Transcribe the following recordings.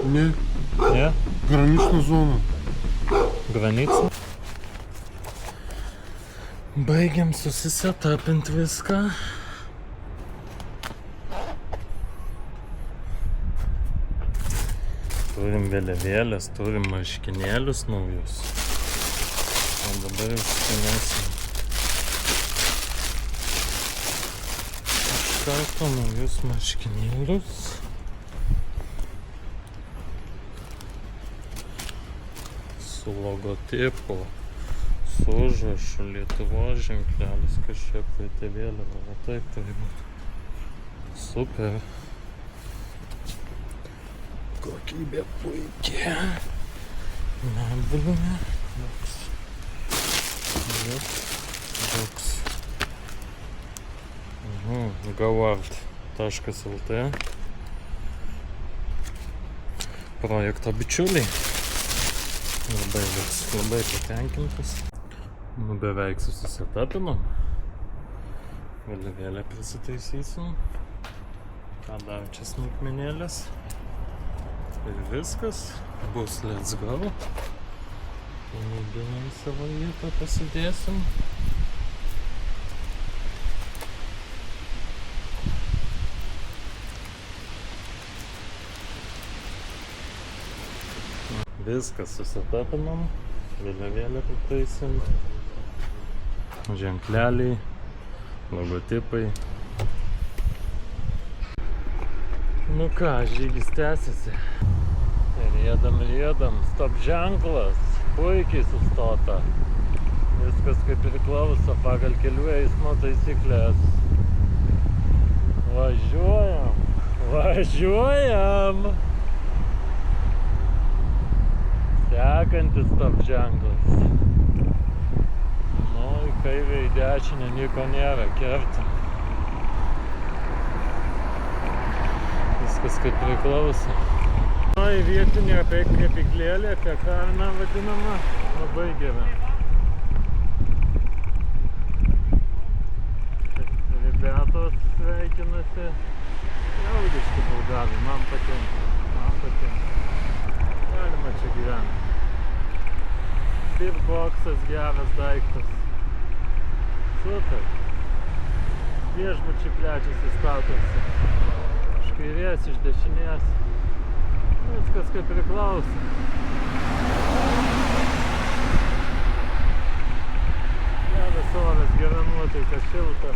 Ne, Ne? granična zona. Granica. Baigiam susisetapint viską. Turim vėliavėlės, turim marškinėlius naujus. O dabar jau susinesim iš karto naujus marškinėlius. Su logotipu, su užrašu Lietuvos ženklelis, kažkiek tai tai vėliava, o taip turi būti. Super. Kokybė puikia. Nebūna. Toks. Gowart.lt projekto bičiuliai. Labai patenkintas. Nu, beveik susisetapinom. Vėliavėlę prisitaisysim. Ką dar čia smulkmenėlės. Ir viskas. Bus let's go. Pinigėlį savo vietą pasidėsim. Viskas susitapinom, vėliavėlę pritaisim, ženkleliai, logotipai. Nu ką, žygis tęsiasi. Riedam, stop ženklas, puikiai sustota. Viskas kaip priklauso pagal kelių eismo taisyklės. Važiuojam! Sekantis stop ženklas. Nu, į kairę, į dešinę nieko nėra, kertam. Viskas kaip priklauso. Nu, į vietinę kepyklėlę, pekarinę vadinamą, labai gera. Ribetos sveikinasi. Jaudiški bulgarai, man patinka. Galima čia gyventi. Beerboxas geras daiktas. Super. Viešbučiai plečiasi, statosi. Iš kairės, iš dešinės. Viskas kaip priklauso. Geras oras, gera nuotaika, šilta.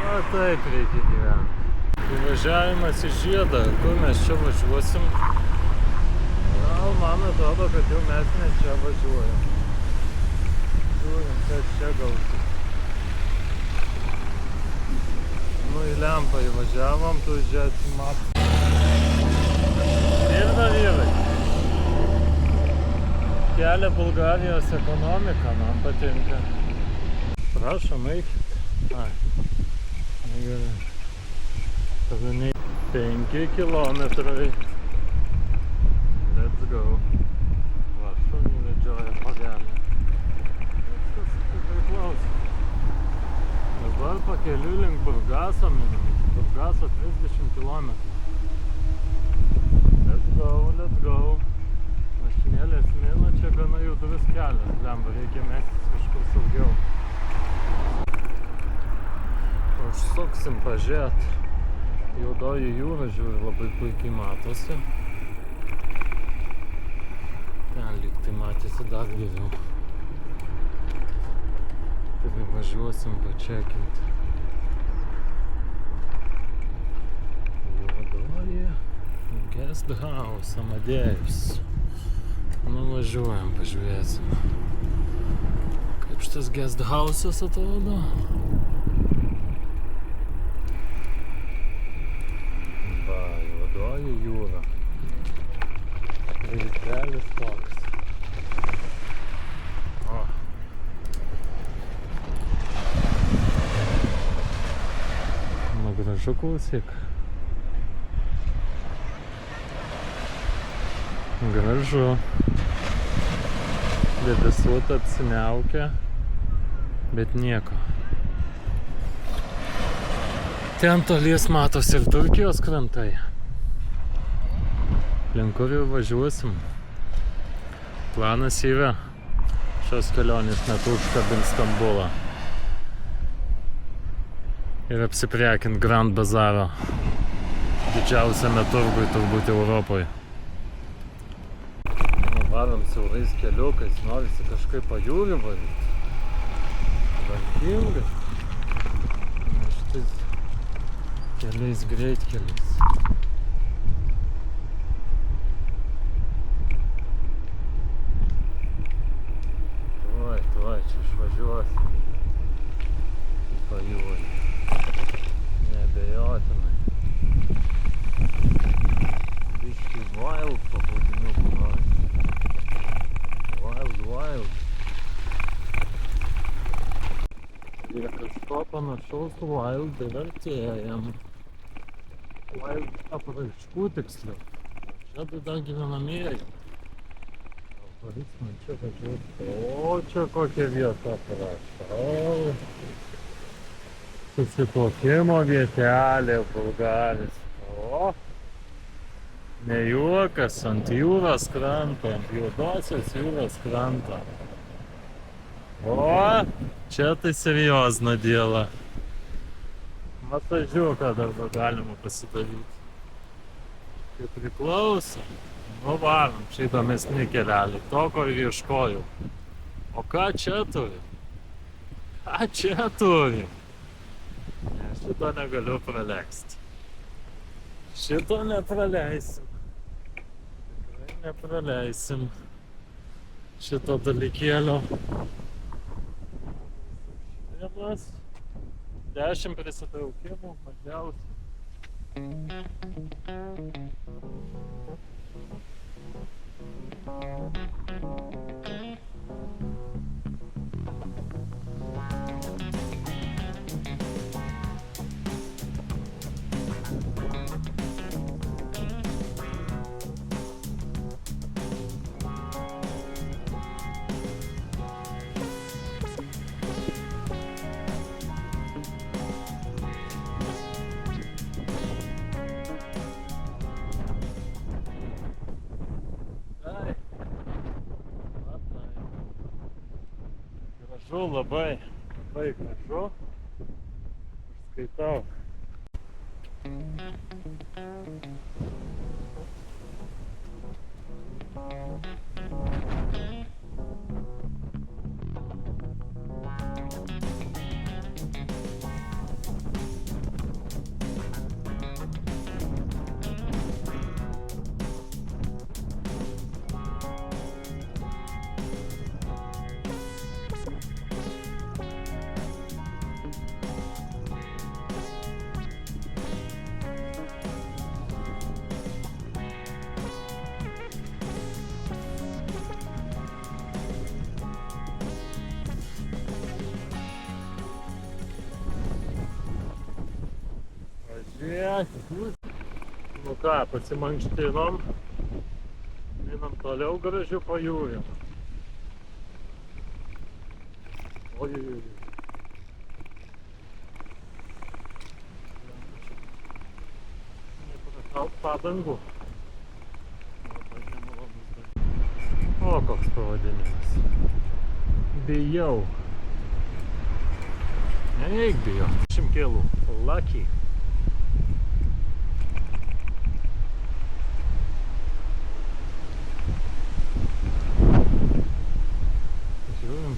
O taip reikia gyventi. Įvažiavimas į Žiedą. Kur mes čia važiuosim? Gal man atrodo, kad jau mes ne čia važiuojam. Žiūrim, kas čia gausi. Nu, į Lempą įvažiavom, tu žiūrėsi matą. Dirba vyrai. Kelia Bulgarijos ekonomiką, man patinka. Prašom, eikit. Ai, negerai. Tada nei 5 kilometrai. Let's go. Va, šunį vedžioja pagelį. Viskas kaip priklauso. Dabar pakeliu link Burgaso minam. Burgaso 30 km. Let's go. Mašinėlės mina, čia gana jautrus kelias. Lemba, reikia mestis kažkur saugiau. Užsuksim pažiūrėt. Juodoji jūra, žiūri, labai puikiai matosi. Ten lyg tai matėsi dar geriau. Tai važiuosim pačekinti. Juodoji Guest House, Amadėjus. Nuvažiuojam, pažiūrėsim. Kaip šitas Guest House'as atrodo? Va, juodoji jūra. Vilkelis toks. O. Nu, gražu, klausyk. Gražu. Debesuota apsiniaukia, bet nieko. Ten tolies matosi ir Turkijos krantai. Link kur jau važiuosim. Planas yra šios kelionės metu užkabint Stambulą ir apsiprekinti Grand Bazaro, didžiausiame turgui turbūt Europoje. Varom siaurais keliukais, norisi kažkaip pajūrį varyti. Tvarkingai. Na šitais keliais greitkeliais. Tuoj, čia išvažiuosim į pajūrį. Neabejotinai. Biškį wild pavadiniukų nori. Wild. Ir kažko panašaus wild ir artėjam. Wild apraiškų tiksliau. Čia tai dar gyvenamieji. Pavyks man čia važiuoti. O, čia kokia vieta parašta. Susituokimo vietelė Bulgaris. O, ne juokas, ant jūros kranto, ant juodosios jūros kranto. O, čia tai seriozna dėla. Masažiuką dar galima pasidaryti. Kaip priklauso. Nu varom, čia įdomesni kelialiai, to ko ir ieškojau. O ką čia turi? Ne, šito negaliu praleisti. Šito nepraleisim. Tikrai nepraleisim šito dalykėlio. Vienas, 10 prisitraukimų mažiausiai. Gražu, labai gražu. Skaitau. Nu ką, pasimankštinom, einam toliau gražiu pajūriu. Oi. Neprašauk padangų. O, koks pavadinimas. Bijau. Nereik bijau. Šimkėlų. Lucky.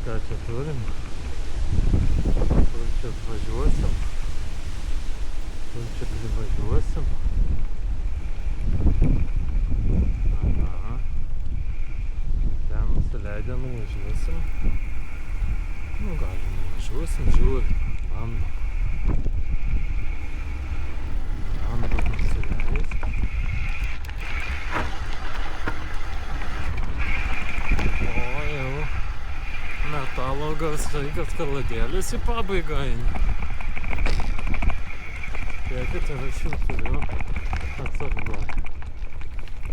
Ką čia turim? Kur čia atvažiuosim? Kur čia privažiuosim? Aha. Ten nusileidę nuvažiuosim. Nu gal nuvažiuosim, žiūrim. Bando nusileist. O jau. Metalo garsai, kad kaladėlis į pabaigą eina. Spėkit, ir aš jau turiu atsargoj.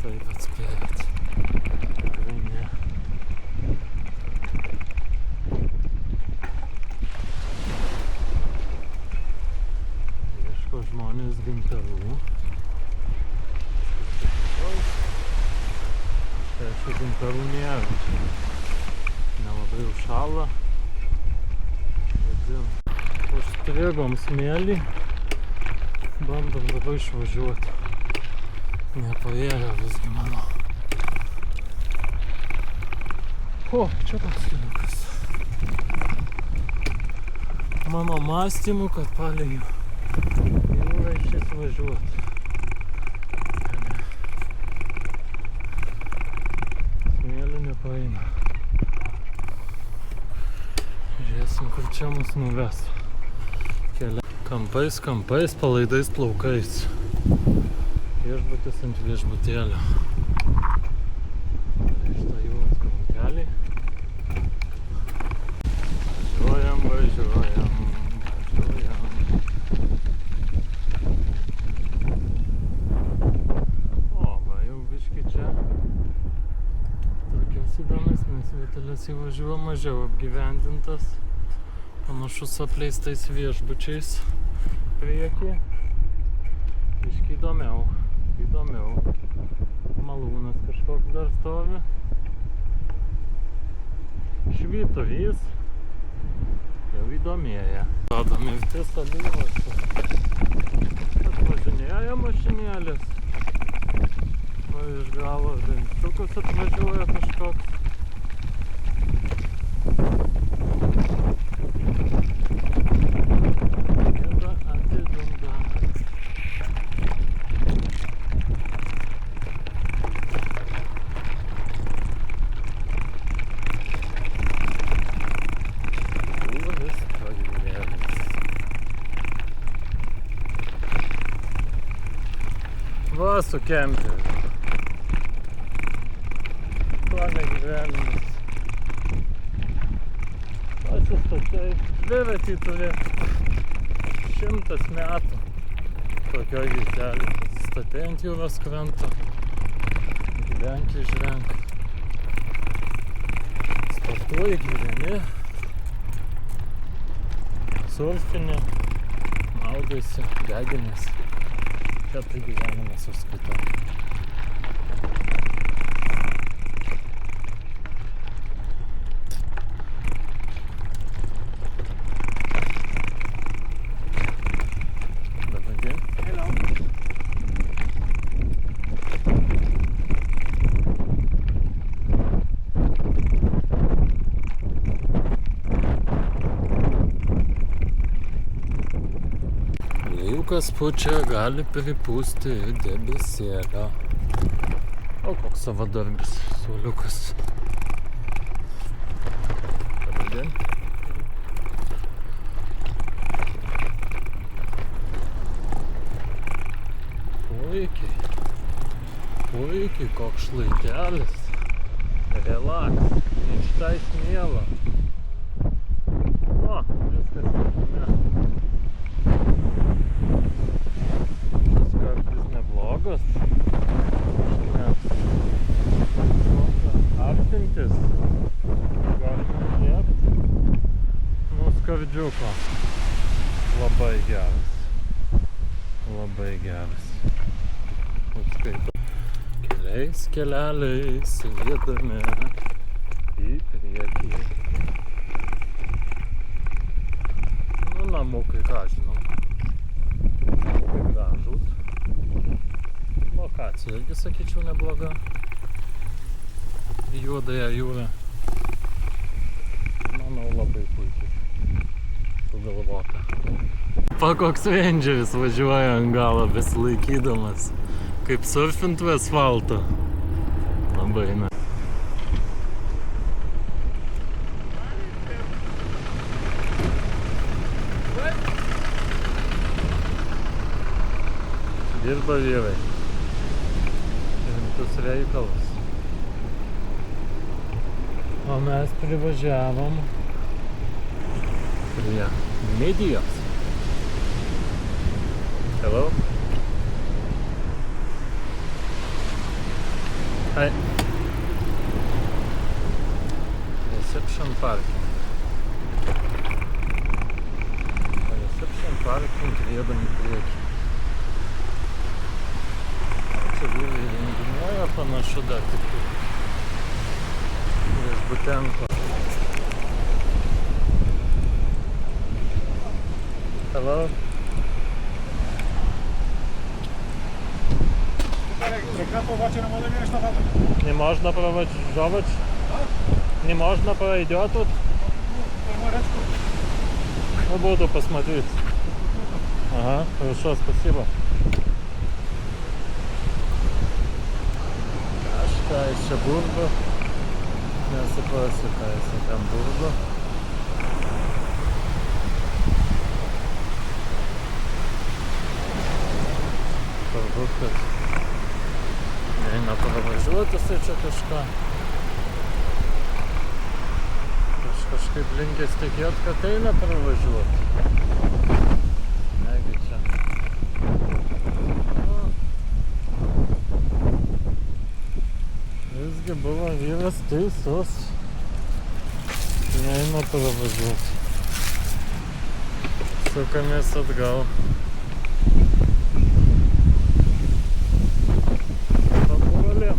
Taip atspėjat. Tikrai ne. Ieško žmonės gintarų. gintarų nėra. Nelabai užšąla. Užstrigom smėlį. Bandom dabar išvažiuoti. Nepaėjo visgi mano. O, čia toks keliukas. Mano mąstymu, kad palei jūrą šis važiuoti. Smėlį nepaeina. Žiūrėsim, kur čia mus nuves. Kampais, palaidais plaukais. Viešbutis ant viešbutėlio. Šitą jūros krantelį. Važiuojam. O, va, jau biški čia. Tokios įdomesnės vietelės įvažiuoja mažiau apgyvendintas. Panašus apleistais viešbučiais priekį. Biški įdomiau. Malūnas kažkoks dar stovi. Švyturys. Jau įdomėja. Radome visą buvusį. Atvažinėja mašinėlės. Va iš galo Dainstukas atvažiuoja kažkoks. Gėda atidunda. Va su kemperiu. Tuo negyvenimas. Pasistatai. Dviratį turi 100 metų. Tokioj vietelė. Pasistatai ant jūros kranto. Gyvenk, išvenk. Sportuoji, gyveni. Surfini. Maudaisi, deginiesi. Čia tai gyvenimas užskaitau. Dabagi. Hello. Vėjukas pučia, gali pripūsti debesėlio. O koks savadarbis suoliukas. Dabagi. Puikiai, koks šlaitelis. Relaks, minkštai smėla. O, viskas įdomi. Šis kartais neblogas. Net artintis. Galima liepti. Nuo skardžiuko. Labai geras. Labai geras. Apskaitau. Keleliais jėdame į priekį. Nu, namukai, ką žinau. Namukai gražūs. Lokacija irgi, sakyčiau, nebloga. Į Juodąją jūrą. Manau, labai puikiai sugalvota. Pa koks Rangeris važiuoja ant galo besilaikydamas. Kaip surfintų asfalto. Labai na. Dirba vyrai. Rimtus reikalus. O mes privažiavom prie Midijos. Hello? Hi. Reception parking. Reception parking riedam į priekį. Čia vyrai renginėja panašu dar tik. Butenko. Hello? Яка побачена молодіжна фабрика? Не можна проводжувати? Не можна пройти тут? Ну, буду посмотреть. Ага, хорошо, спасибо. Кашка, еще бургу. Мясо просыпается, там бургу. Продукты. Я провожу це кажка. Kažkaip linkęs tikėt, kad eina pravažiuoti. Negi čia. Visgi buvo vyras teisus. Neina pravažiuoti. Sukamės atgal. Papuolėm.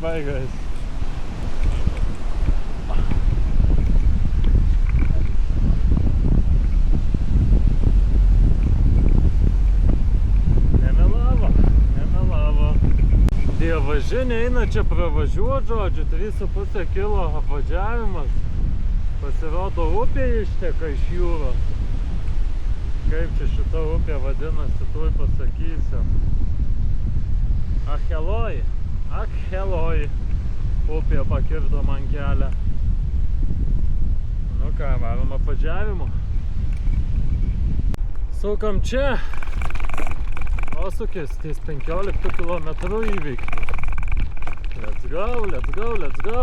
Bye guys. Nemelavo. Dievaži neina čia pravažiuoti, žodžiu, 3,5 kilo apvažiavimas. Pasirodo, upė išteka iš jūros. Kaip čia šita upė vadinasi, tuoj pasakysiu. Acheloj. Acheloj. Upė pakirto man kelią. Nu ką, varom apvažiavimu. Sukam čia. Posūkis ties 15 km įveikti. Let's go, let's go, let's go.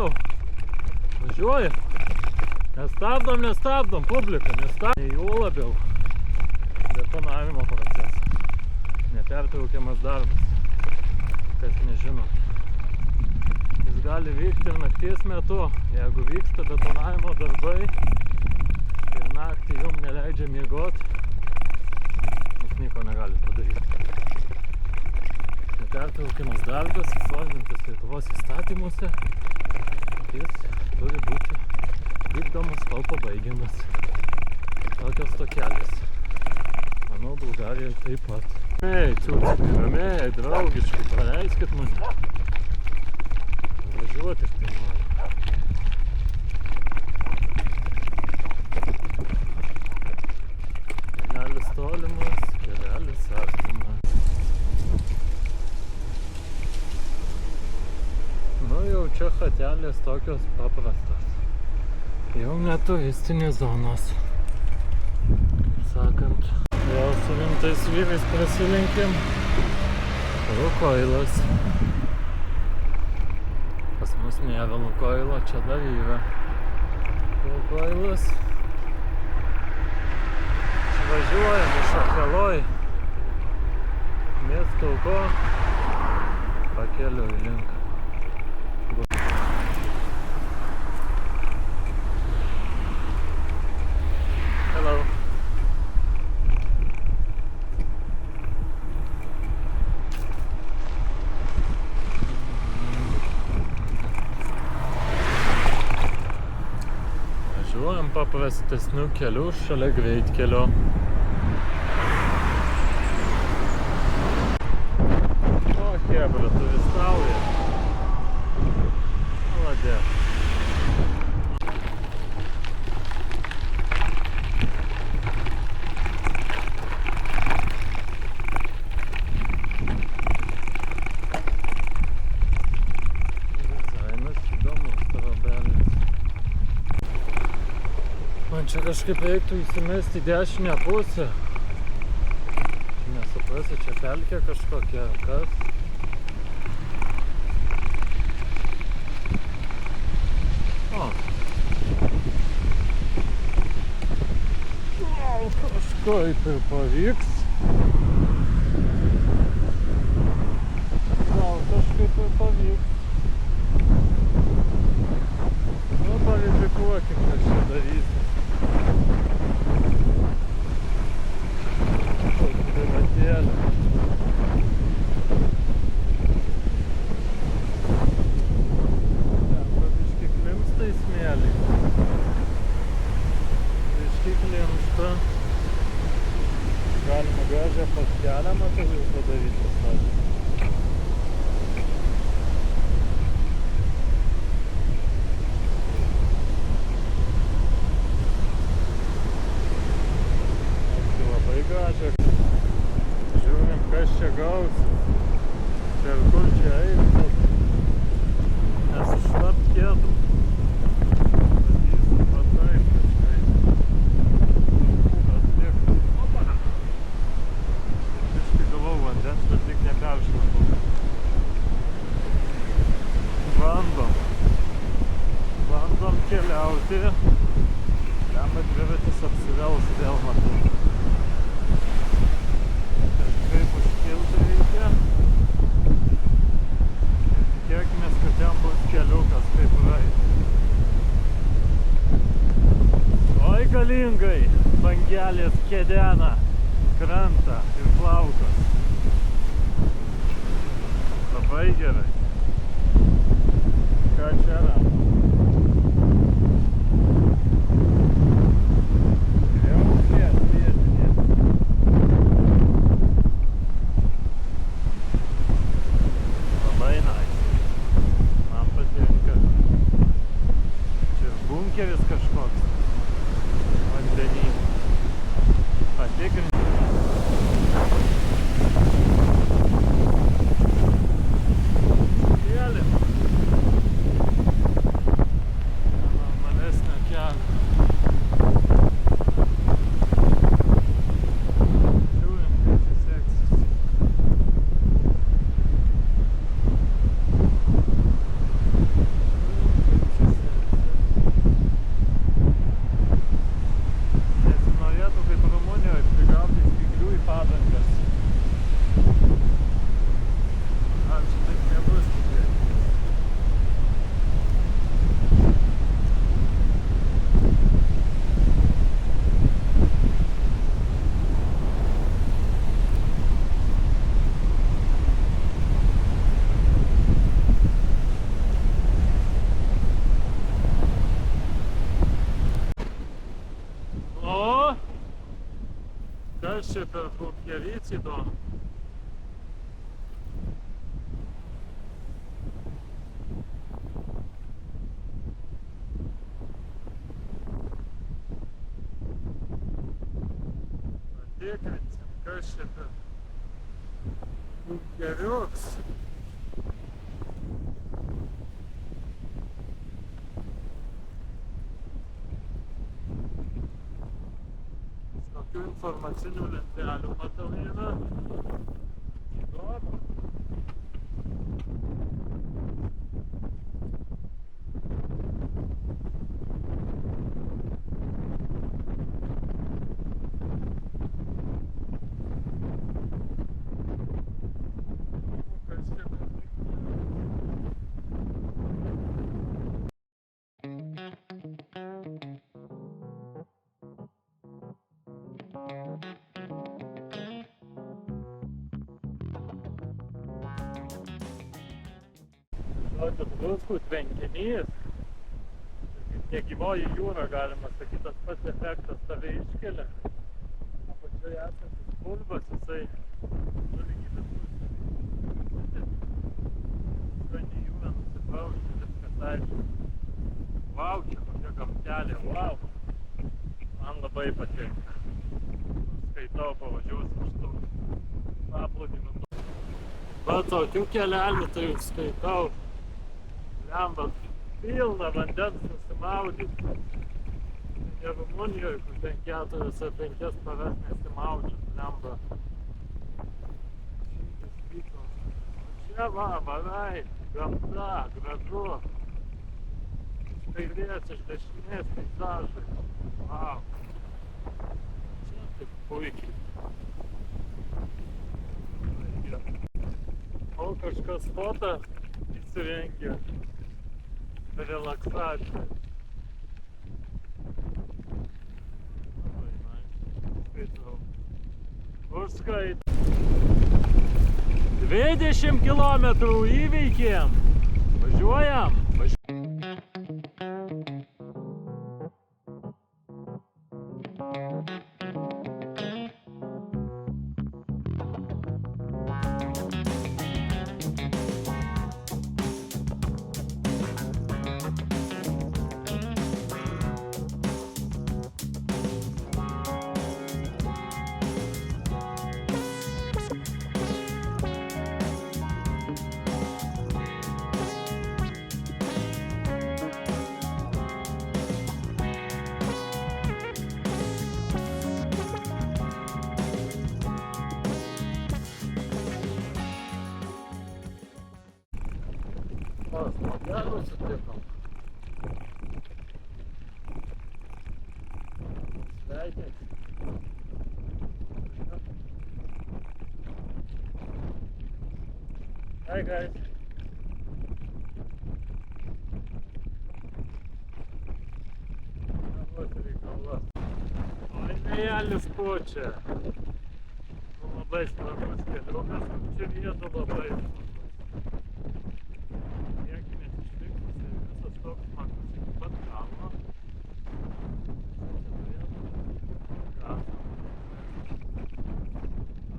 Važiuoju. Nestabdom, publika, nestabdom. Jau labiau. Detonavimo procesas. Nepertraukiamas darbas. Kas nežino. Jis gali vykti ir nakties metu. Jeigu vyksta detonavimo darbai ir naktį jums neleidžia miegoti, jūs nieko negali padaryti. Nepertraukiamas darbas, įformintas Lietuvos įstatymuose, jis turi būti vykdomas, kol pabaigiamas. Tokios tokelės. Manau, Bulgarijoje taip pat. Ramiai, draugiškai, praleiskit mane. Važiuoti tai noriu. Kelelis tolimas, kelelis artimas. Nu jau čia chatelės tokios paprastos. Jau ne turistinės zonos. Kaip sakant. Jau su rimtais vyrais prasilenkėm. Lukoilas. Pas mus nėra Lukoilo, čia dar yra Lukoilas. Važiuojam iš Acheloj. Miestuko. Pakeliu į link. Hello. Važiuojam paprastesnių kelių šalia greitkelio. O, chebra, turistauja. Молодец. Man čia kažkaip reiktų įsimesti į dešinę pusę. Nesuprasi, čia pelkė kažkokia, kas. O. Gal kažkaip ir pavyks. Gal kažkaip ir pavyks. Nu, parizikuokim, kas čia darysim. Privatėlė. Ten pabiški klimsta į smėlį. Biški klimsta. Galima gražią paskelę, matau, jau padaryti sąlį. Labai gražią. Žiūrim, kas čia gausis. Per kur čia eis. Nesušlapt kėdų. Padysiu pataip kažkaip. Atlikti. Opa! Biškai gavau vandens, bet lyg neperšlapau. Bandom keliauti. Lemba dviratis apsivels vėl matau. Kažkaip užkilti reikia. Ir tikėkimės, kad ten bus keliukas kaip praeiti. Oi galingai bangelės kedena krantą ir plaukas. Labai gerai. Ką čia yra? Bunkeris kažkoks vandenį. Patikrinti. Kėlė. Normalesnio kelio. Žiūrim, kaip čia seksis. Kas čia per bunkeris įdomu? Patikrinsim, kas čia per bunkeriuks. Informacinių lentelių matau yra. Įdomu. Kas čia per druskų tvenkinys, negyvoji jūra, galima sakyti, tas pats efektas tave iškelia. Apačioje esantis pulvas, jisai sulygina pusę. Skani jūra nusipraušia, viskas aišku. Vau, čia kokia gamtelė, vau. Man labai patinka. Skaitau, pavažiuosiu už tų paplūdimių. Matau, tų kelelių tai skaitau. Lemba pilna vandens nusimaudyti. Ne Rumunijoje, kur ten 4 ar 5 paras nesimaudžiu. Lemba. Šimtas vyko. Čia va, varai, gamta, gražu. kairės, iš dešinės peizažai. Vau. Čia taip puikiai. O kažkas fotą įsirengė. Relaksacija. Labai nice. Skaitau. Užskaitau. 20 kilometrų įveikėm. Važiuojam. Smagelų sutikom. Sveikink. Hi guys. Oi, nejelis ko čia. Labai svarbus keliukas, čia vietų labai svarbus. Toks matas iki pat galo.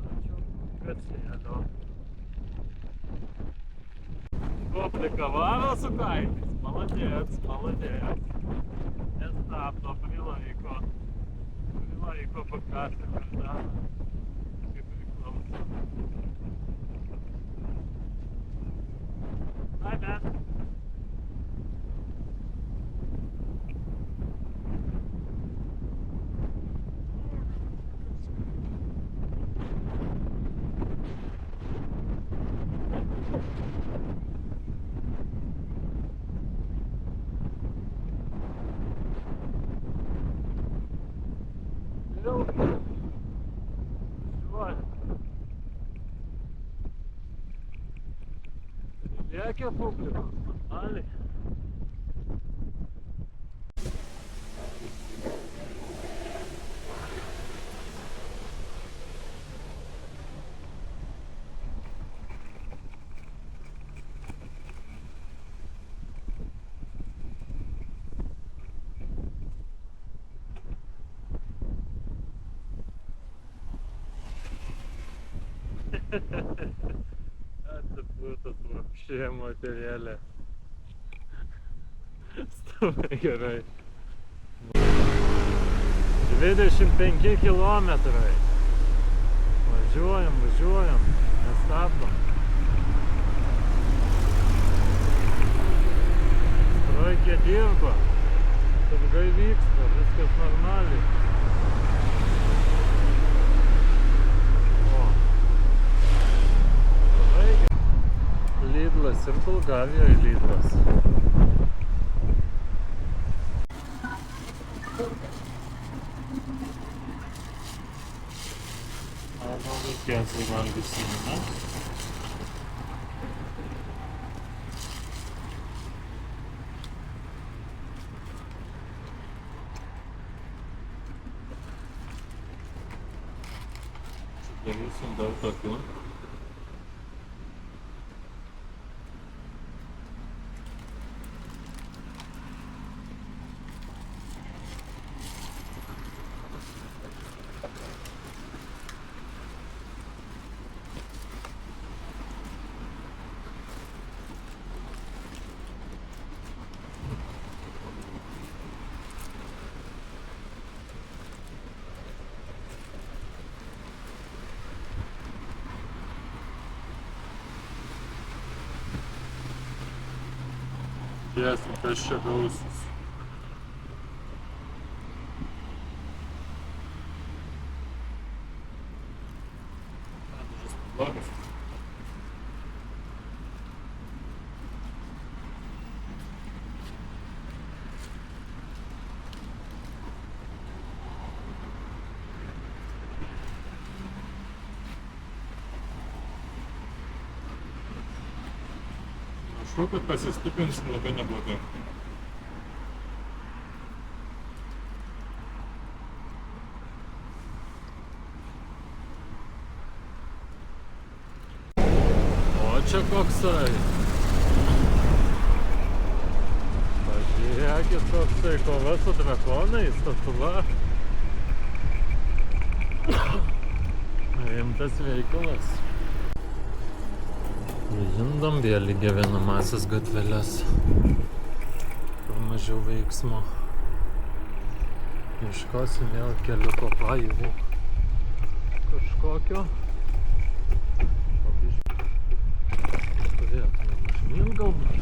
Ačiū, Komplikavaro su kaitis. Молодец, молодец. Nestabdo, prilaiko. Prilaiko pakasę kardaną. Kaip priklauso. Hi man. Лėkia publikos, normaliai. Atsipūtas вообще moterėlė. Stovai gerai. 25 kilometrai. Važiuojam, važiuojam. Nestabdom. Stroikė dirba. Ilgai vyksta, viskas normaliai. Lidlas ir Bulgarijoje Lidlas. Arba reikės valgysime, ne? Darysim dar tokių. Jėsim, kas čia gausis. Padažas blogas. Panašu, kad pasistiprinsim labai neblogai. O čia koksai. Pažiūrėkit, koksai kova su drakonais, statula. Rimtas veikalas. Žindom vėl į gyvenamąsias gatveles, kur mažiau veiksmo. Ieškosim vėl keliuko pajūgų kažkokio. Turėtume užmint galbūt.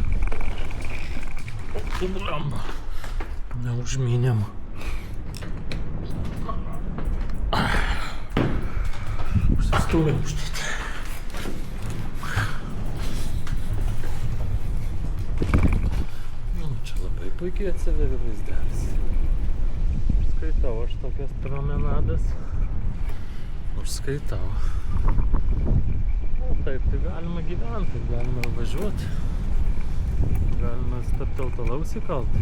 O, blemba. Neužmynėm. Užsistūmėm štai. Puikiai atsiveria vaizdelis. Užskaitau aš tokias promenadas. Užskaitau. O taip, tai galima gyventi, galima važiuoti. Galima stabtelt alaus įkalt.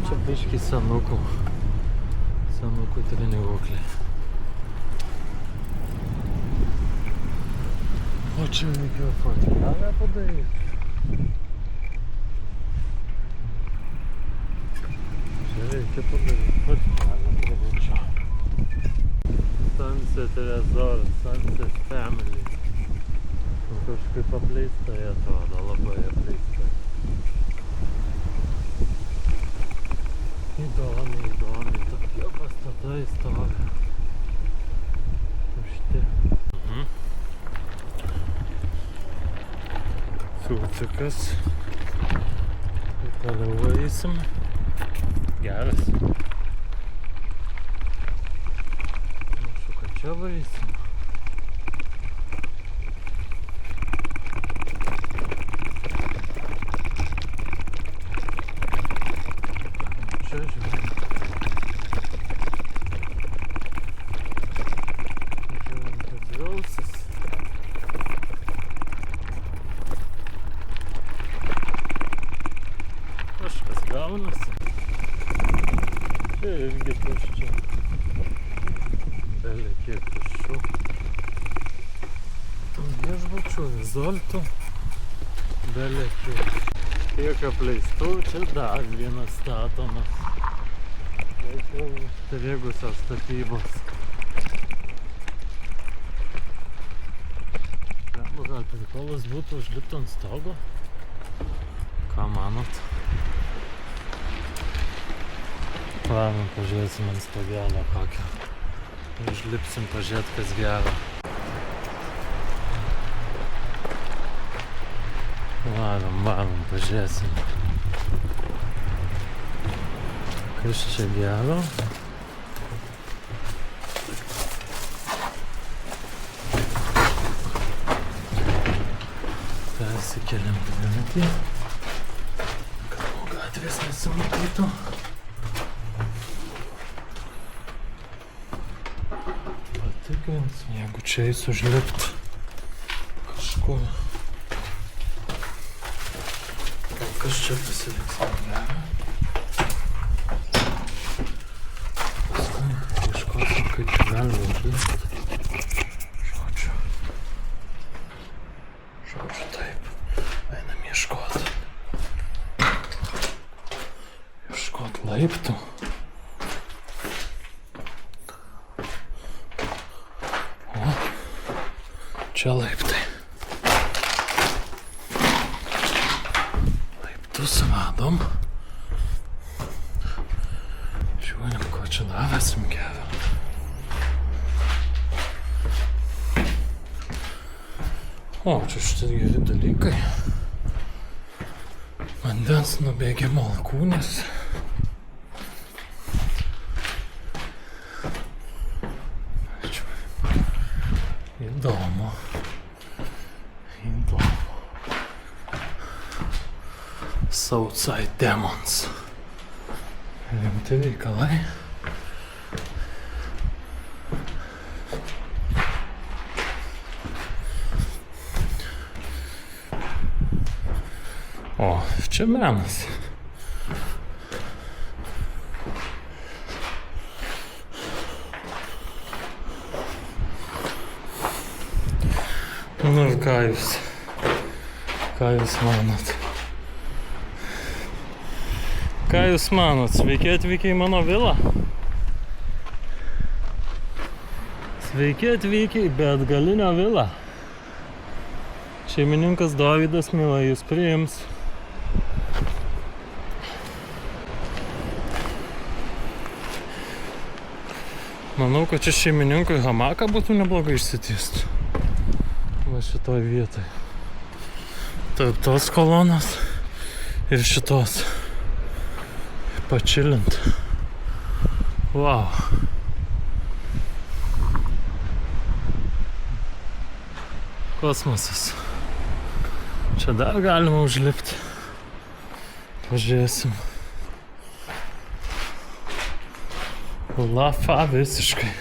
Čia biškį senukų treniruokliai. O čia reikėjo fotelę padaryti. Čia reikia padaryti fotelę. Sunset Resort, Sunset Family. Kažkaip apleistai atrodo, labai apleistai. Įdomiai, tokie pastatai stovi. Tušti. Filtrikas. Ir toliau eisim. Geras. Panašu, kad čia eisim. Gaunasi. Čia irgi tuščia. Belė kiek tuščių. Viešbučių, rezoltų. Belė kiek. Kiek apleistų, čia dar vienas statomas. Jau strigusios statybos. Gal prikolas būtų užlipti ant stogo? Ką manot? Varom, pažiūrėsim ant stogelio kokią. Užlipsim pažiūrėt, kas gero. Varom, pažiūrėsim. Kas čia gero? Persikeliam dviratį. Kad nuo gatvės nesimatytų. Jeigu čia eis užlipt kažkur. Gal kas čia pasiliks negera. Paskui ieškosim, kaip čia galima užlipt. Žodžiu taip. Einam ieškot. Ieškot laiptų. Čia laiptai. Laiptus radom. Žiūrim, ko čia davesim gero. O, čia šitie geri dalykai. Vandens nubėgimo alkūnės. Įdomu. Southside Demons. Rimti reikalai. O, čia menas. Nu ir ką jūs manot? Ką jūs manot? Sveiki atvykę į mano vilą? Sveiki atvykę į Beatgalinio vilą. Šeimininkas Dovydas mielai jūs priims. Manau, kad čia šeimininkui hamaką būtų neblogai išsitiesti. Va šitoj vietoj. Tarp tos kolonos ir šitos. Pačilint. Wow. Kosmosas. Čia dar galima užlipti. Pažiūrėsim. Lafa visiškai.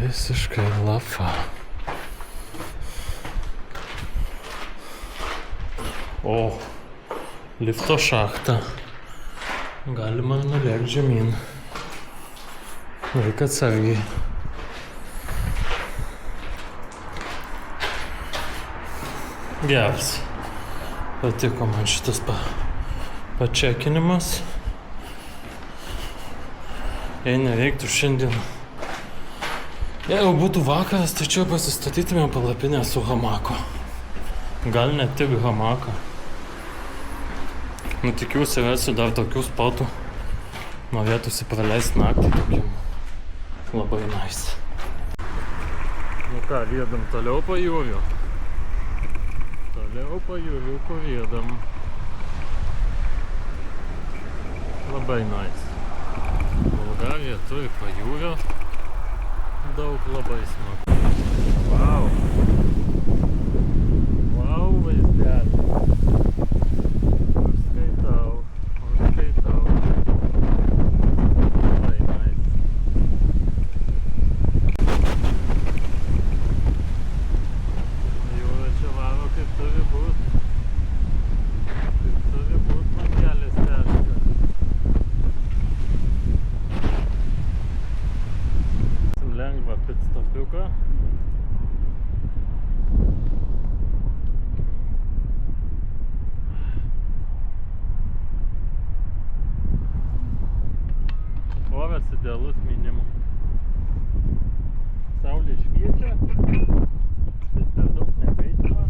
Visiškai lafa. O, lifto šachta. Galima nulėkti žemyn. Reik atsargiai. Geras. Patiko man šitas pačekinimas. Jei nereiktų šiandien. Jeigu būtų vakaras, tai čia pasistatytume palapinę su hamaku. Gal net tik hamaką. Nu, tikiuosi rasiu dar tokių spotų. Norėtųsi praleisti naktį tokiam. Labai nice. Nu ką, riedam toliau pajūriu. Toliau pajūriuku riedam. Labai nice. Bulgarija turi pajūrio. Daug labai smagu. Vau! Vau, vaizdelį. Užskaitau. Labai nice. Jūra čia varo kaip turi būt. Kaip turi būt langelės teška. Lengvą pitstopiuką. Oras idealus minimum. Saulė šviečia, bet per daug nekaitina.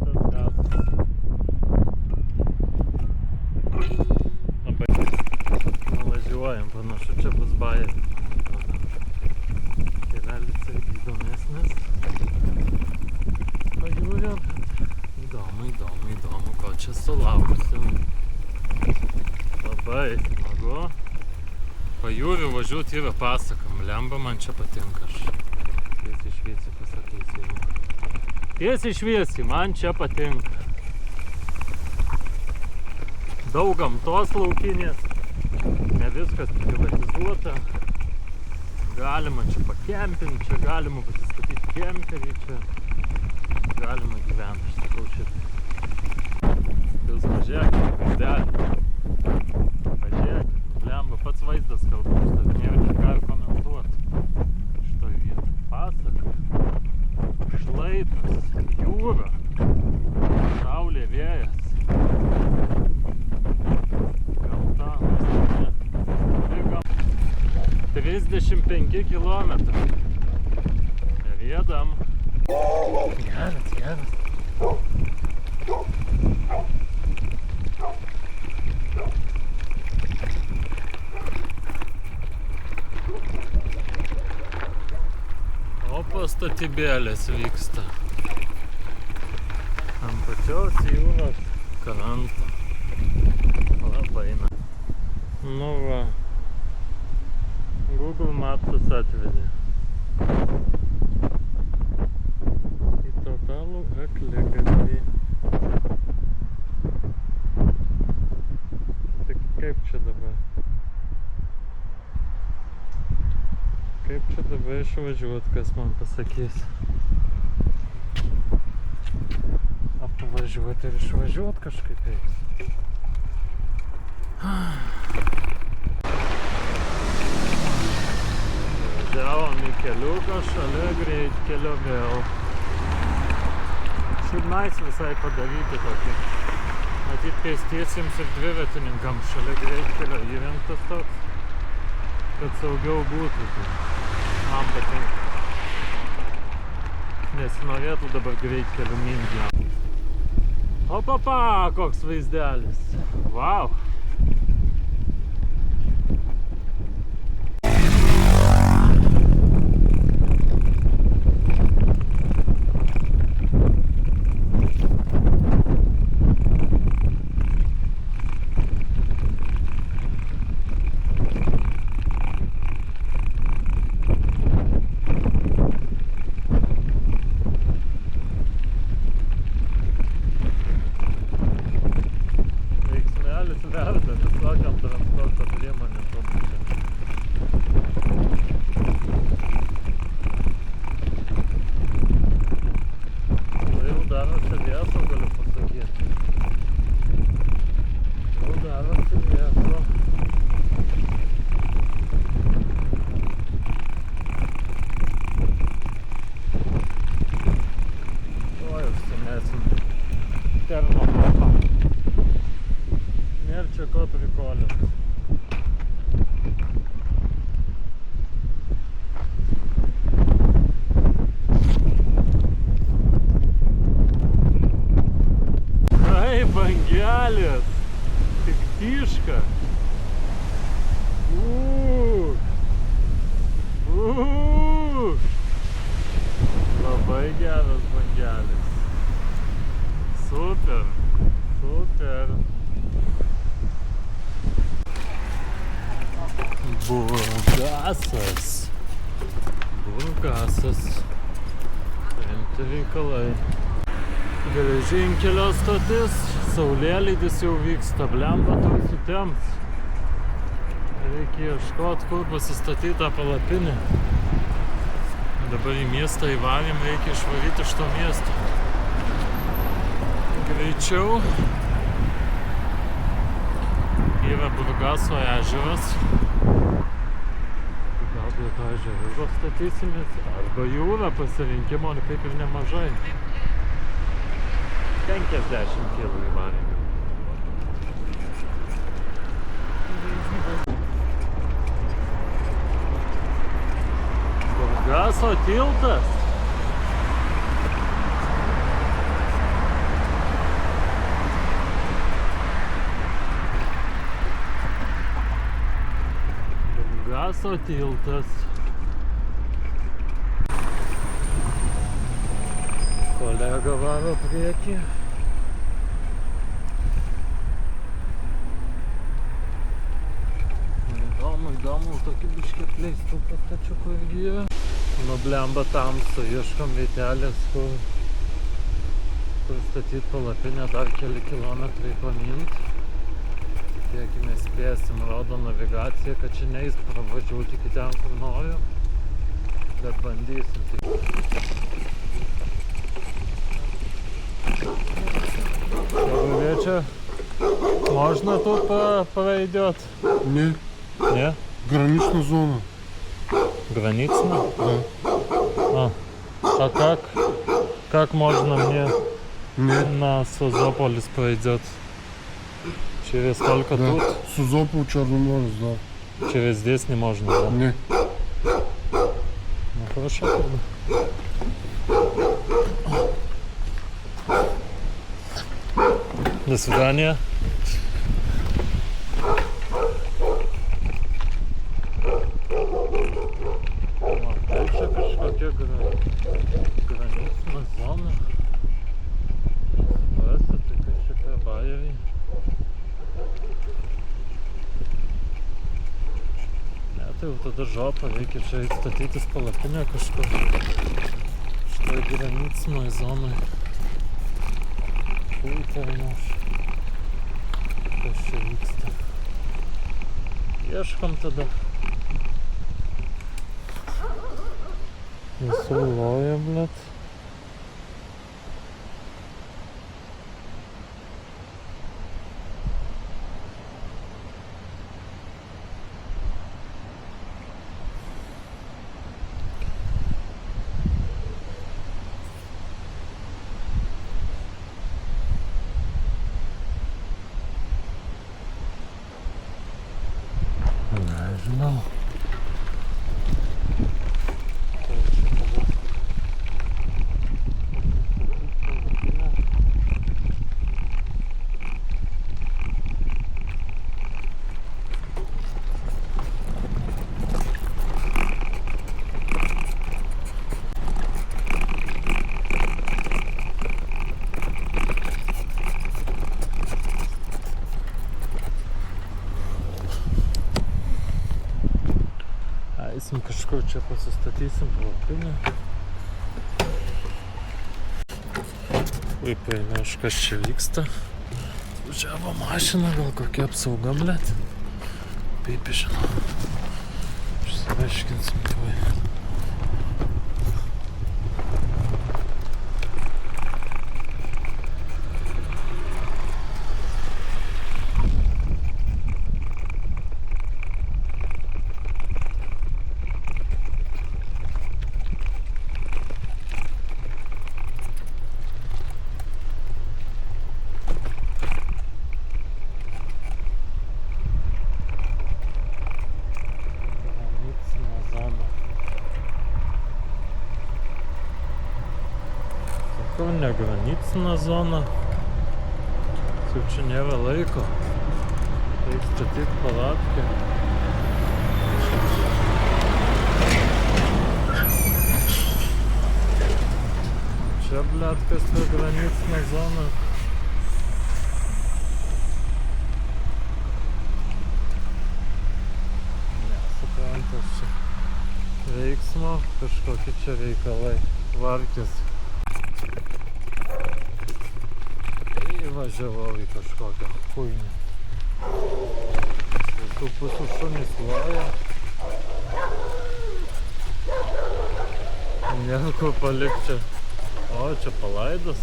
Tas gazas. Labai nuvažiuojam, panašu čia bus bajeris. Kelelis irgi įdomesnis. Pajūrio, bet įdomu, ko čia sulauksim. Labai smagu. Pajūriu važiuoti yra pasakam. Lemba man čia patinka. Tiesiai šviesiai pasakysiu. Tiesiai šviesiai, man čia patinka. Daug gamtos laukinės. Ne viskas privatizuota. Galima čia pakempinti, čia galima pasistatyti kemperį, čia galima gyventi, aš sakau šitai. Jūs pažiūrėkite, vaizdelį. Pažiūrėkite, lemba pats vaizdas kalba, šitą nėra čia ką komentuoti. Šitoj vietoj pasaka, šlaitas, jūra, saulė, vėjas. Gamta, nuostabi. 35 kilometrai. Riedam. Geras. O statybėlės vyksta. Ant pačios jūros kranto. Labai na. Nu va. Google Maps'as atvedė. išvažiuot, kas man pasakys. Apvažiuot ir išvažiuot kažkaip reiks. Važiavom į keliuką, šalia greitkelio vėl. Šiaip nais visai padaryti tokį. Matyt, pėstiesiems ir dviratininkams šalia greitkelio įrengtas toks, kad saugiau būtų. Tai man patinka. Nesinorėtų dabar greitkelių minti. Opapa, koks vaizdelis. Vau. Nėra čia ko prikolės. Ai, bangelės! Tik tyška! Labai geras bangelis. Super! Super! Burgasas. Burgasas. Rimti reikalai. Geležinkelio stotis. Saulėlydis jau vyksta. Blemba tau sutems. Reikia ieškot, kur pasistatyti tą palapinę. Dabar į miestą įvarėm, reikia išvaryti iš to miesto. Greičiau. Yra Burgaso ežeras. Gal prie to ežero statysimės, arba jūra pasirinkimo kaip ir nemažai. 50 kilų įvarėm. Burgaso tiltas. Burgaso tiltas. Kolega varo priekį. Įdomu, tokį biškį apleistų pastačiukų irgi yra. Nu blemba tamsu, ieškom vietelės, kur statyt palapinę, dar keli kilometrai pamint. Tiekime spėsim, rodo navigacija, kad čia neis pravažiuoti iki ten, kur noriu. Bet bandysim tik. Говорече, можно тут пройдет? Не, Не? граничная зона. Граница? Да. А как можно мне Не, на Созополис пройдет? Через только да. тут? Сузопол, Черноморец, да. Через здесь не можно, да? Не. Ну хорошо тогда. До свидания. Дальше kažkokia granicinė zona. Suprasti, tai kažkokie bajeriai. Ne, tai jau tada žopa, reikia čia statytis palapinę kažkur. Šitoj granicinoj zonoj. Puikiai. Kas čia vyksta? Ieškom tada. Visur loja, blet. Nežinau. Eisim kažkur čia pasistatysim palapinę. Ui, paėmė, kas čia vyksta. Važiavo mašina, gal kokia apsauga, blet. Taip, žinau. Išsiaiškinsim tuoj. Negranicinė zona. Jau čia nėra laiko. Reik statyt palatkę. Čia, blet, kas per granicinė zona. Nesuprantas čia veiksmo, kažkokie čia reikalai. Varkis. Įvažiavau į kažkokią chuinį. Visų pusių šunys loja. Nėra kur palikti čia. O, čia palaidas.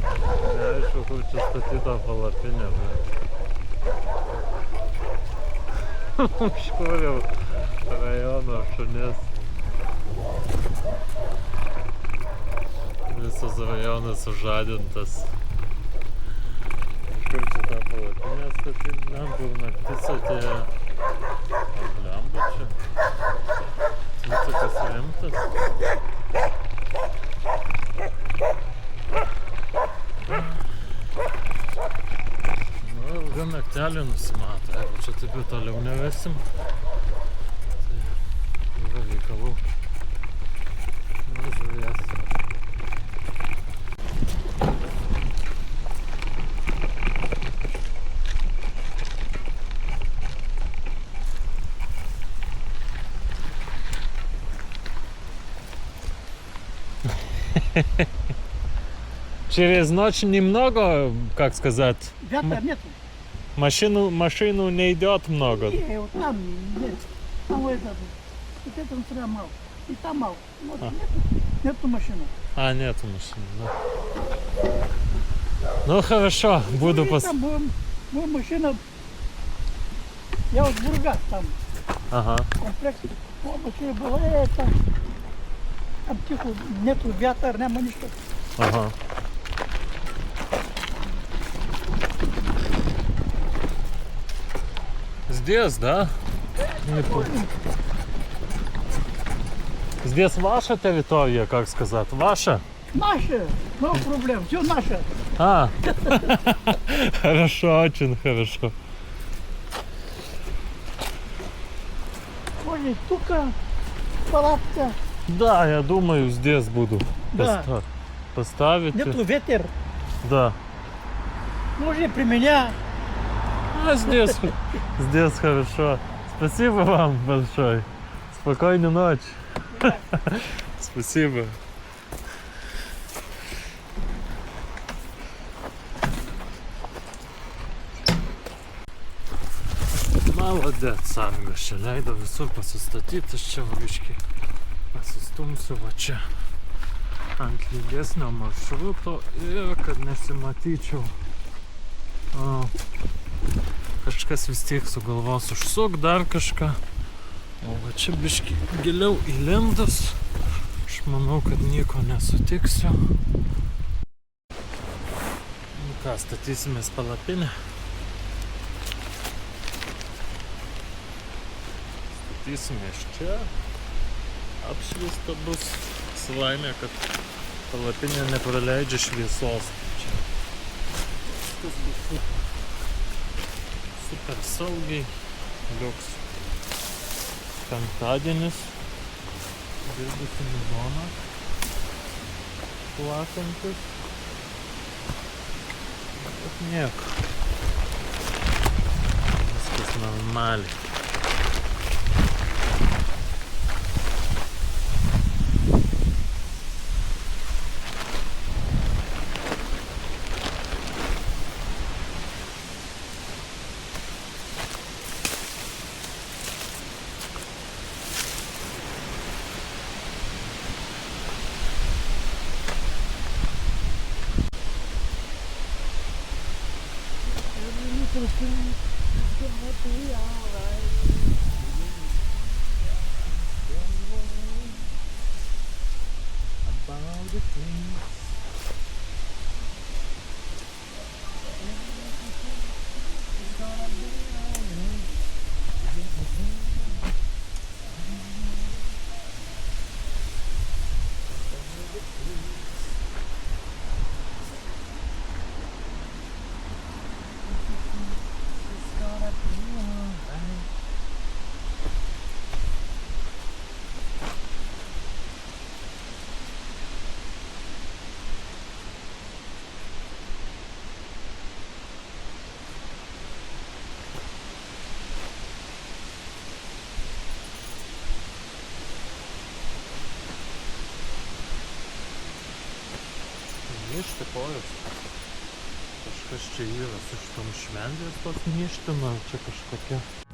Neaišku, kur čia statyta palapinė. Užkūriau rajono šunis. Visas rajonas sužadintas. Kur čia tą palapinę statyti? Lempų ir naktis atėjo. Lempų čia. Cicakas rimtas. Nu, ilga naktelė nusimato. Jeigu čia taip jau toliau nevesim, tai yra reikalų. Nu, žiūrėsim. Через ночь немного, как сказать, Ветра нету. машину не идет много. Не, вот там нет. Там вот это сюда мало. И там мало. Вот нету машины. А, нету машины, да. Ну хорошо, буду И там будем машина. Я вот Бургас там. Ага. Комплекс. Вот машина была это. Там тихо, нету ветра, нема ничего. Ага. Здесь, да? Здесь ваша территория, как сказать? Ваша? Наше, no проблем, все наше. А, хорошо, очень хорошо. Ой, тука, палатка. Да, я думаю, здесь буду Да. поставить. Нету ветер. Да. Можно при меня. А здесь хорошо. Спасибо вам большое. Спокойной ночи. Спасибо. Maladėt, sargas čia leido visur pasistatyti, aš čia vabiškai pasistumsiu va čia ant lygesnio maršruto ir kad nesimatyčiau. Kažkas vis tiek sugalvos užsuk dar kažką. O va čia biškai giliau įlindus. Aš manau, kad nieko nesutiksiu. Nu ką, statysimės palapinę. Statysime iš čia. Apšviesta bus. Savaime, kad palapinė nepraleidžia šviesos. Čia viskas bus super saugiai. Liuks penktadienis. Dirbusim zoną. Plakantis. Bet nieko. Viskas normaliai. Niežti kojos. Kažkas čia yra su šitom švendės tos niežtima, čia kažkokia